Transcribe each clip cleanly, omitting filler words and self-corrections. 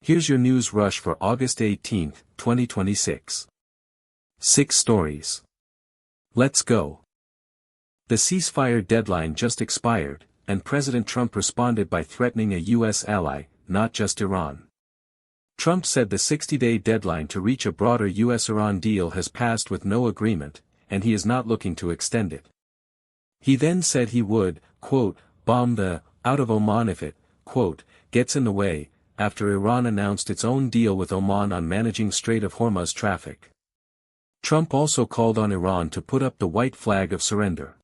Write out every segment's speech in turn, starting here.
Here's your news rush for August 18, 2026. 6 stories. Let's go. The ceasefire deadline just expired, and President Trump responded by threatening a U.S. ally, not just Iran. Trump said the 60-day deadline to reach a broader U.S.-Iran deal has passed with no agreement, and he is not looking to extend it. He then said he would, quote, bomb the out of Oman if it, quote, gets in the way, after Iran announced its own deal with Oman on managing Strait of Hormuz traffic. Trump also called on Iran to put up the white flag of surrender.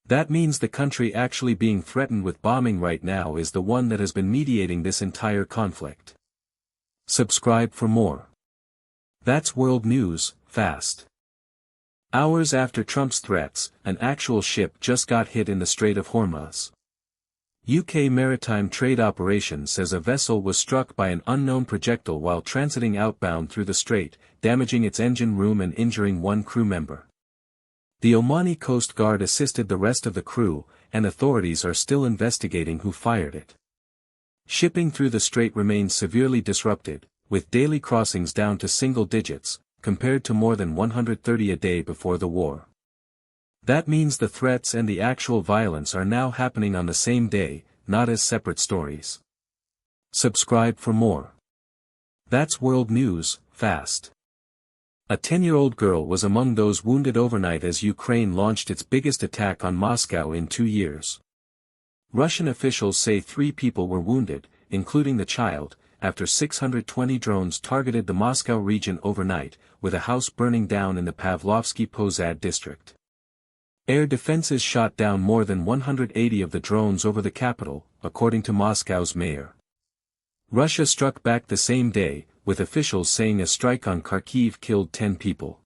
That means the country actually being threatened with bombing right now is the one that has been mediating this entire conflict. Subscribe for more. That's world news, fast. Hours after Trump's threats, an actual ship just got hit in the Strait of Hormuz. UK Maritime Trade Operations says a vessel was struck by an unknown projectile while transiting outbound through the strait, damaging its engine room and injuring one crew member. The Omani Coast Guard assisted the rest of the crew, and authorities are still investigating who fired it. Shipping through the strait remains severely disrupted, with daily crossings down to single digits, compared to more than 130 a day before the war. That means the threats and the actual violence are now happening on the same day, not as separate stories. Subscribe for more. That's world news, fast. A 10-year-old girl was among those wounded overnight as Ukraine launched its biggest attack on Moscow in 2 years. Russian officials say 3 people were wounded, including the child, after 620 drones targeted the Moscow region overnight, with a house burning down in the Pavlovsky Pozad district. Air defenses shot down more than 180 of the drones over the capital, according to Moscow's mayor. Russia struck back the same day, with officials saying a strike on Kharkiv killed 10 people.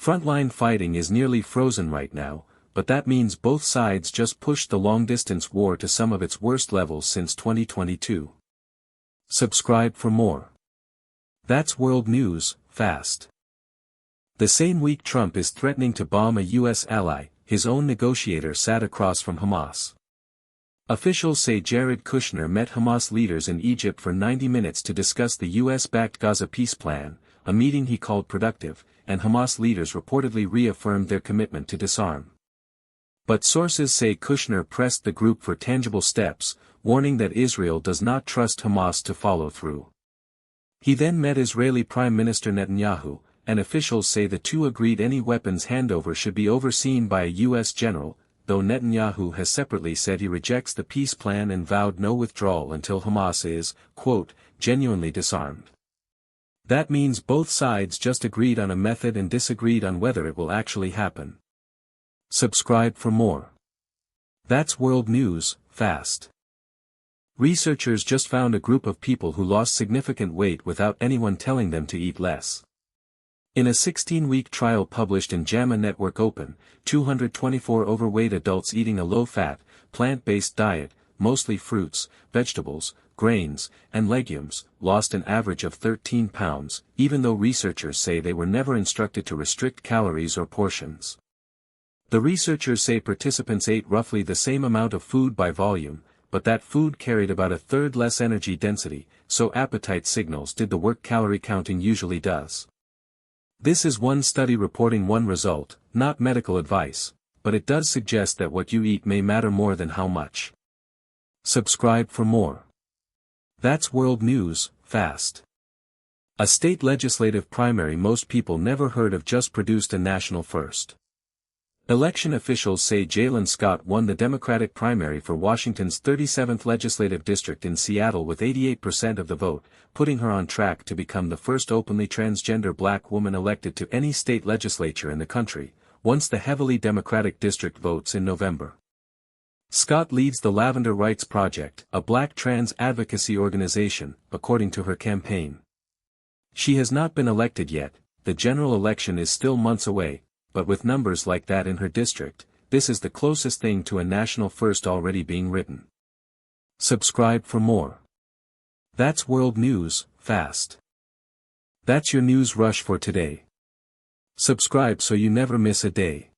Frontline fighting is nearly frozen right now, but that means both sides just pushed the long-distance war to some of its worst levels since 2022. Subscribe for more. That's world news, fast. The same week Trump is threatening to bomb a U.S. ally, his own negotiator sat across from Hamas. Officials say Jared Kushner met Hamas leaders in Egypt for 90 minutes to discuss the U.S.-backed Gaza peace plan, a meeting he called productive, and Hamas leaders reportedly reaffirmed their commitment to disarm. But sources say Kushner pressed the group for tangible steps, warning that Israel does not trust Hamas to follow through. He then met Israeli Prime Minister Netanyahu, and officials say the two agreed any weapons handover should be overseen by a U.S. general, though Netanyahu has separately said he rejects the peace plan and vowed no withdrawal until Hamas is, quote, genuinely disarmed. That means both sides just agreed on a method and disagreed on whether it will actually happen. Subscribe for more. That's world news, fast. Researchers just found a group of people who lost significant weight without anyone telling them to eat less. In a 16-week trial published in JAMA Network Open, 224 overweight adults eating a low-fat, plant-based diet, mostly fruits, vegetables, grains, and legumes, lost an average of 13 pounds, even though researchers say they were never instructed to restrict calories or portions. The researchers say participants ate roughly the same amount of food by volume, but that food carried about a third less energy density, so appetite signals did the work calorie counting usually does. This is one study reporting one result, not medical advice, but it does suggest that what you eat may matter more than how much. Subscribe for more. That's world news, fast. A state legislative primary most people never heard of just produced a national first. Election officials say Jalen Scott won the Democratic primary for Washington's 37th legislative district in Seattle with 88% of the vote, putting her on track to become the first openly transgender black woman elected to any state legislature in the country, once the heavily Democratic district votes in November. Scott leads the Lavender Rights Project, a black trans advocacy organization, according to her campaign. She has not been elected yet, the general election is still months away, but with numbers like that in her district, this is the closest thing to a national first already being written. Subscribe for more. That's world news, fast. That's your news rush for today. Subscribe so you never miss a day.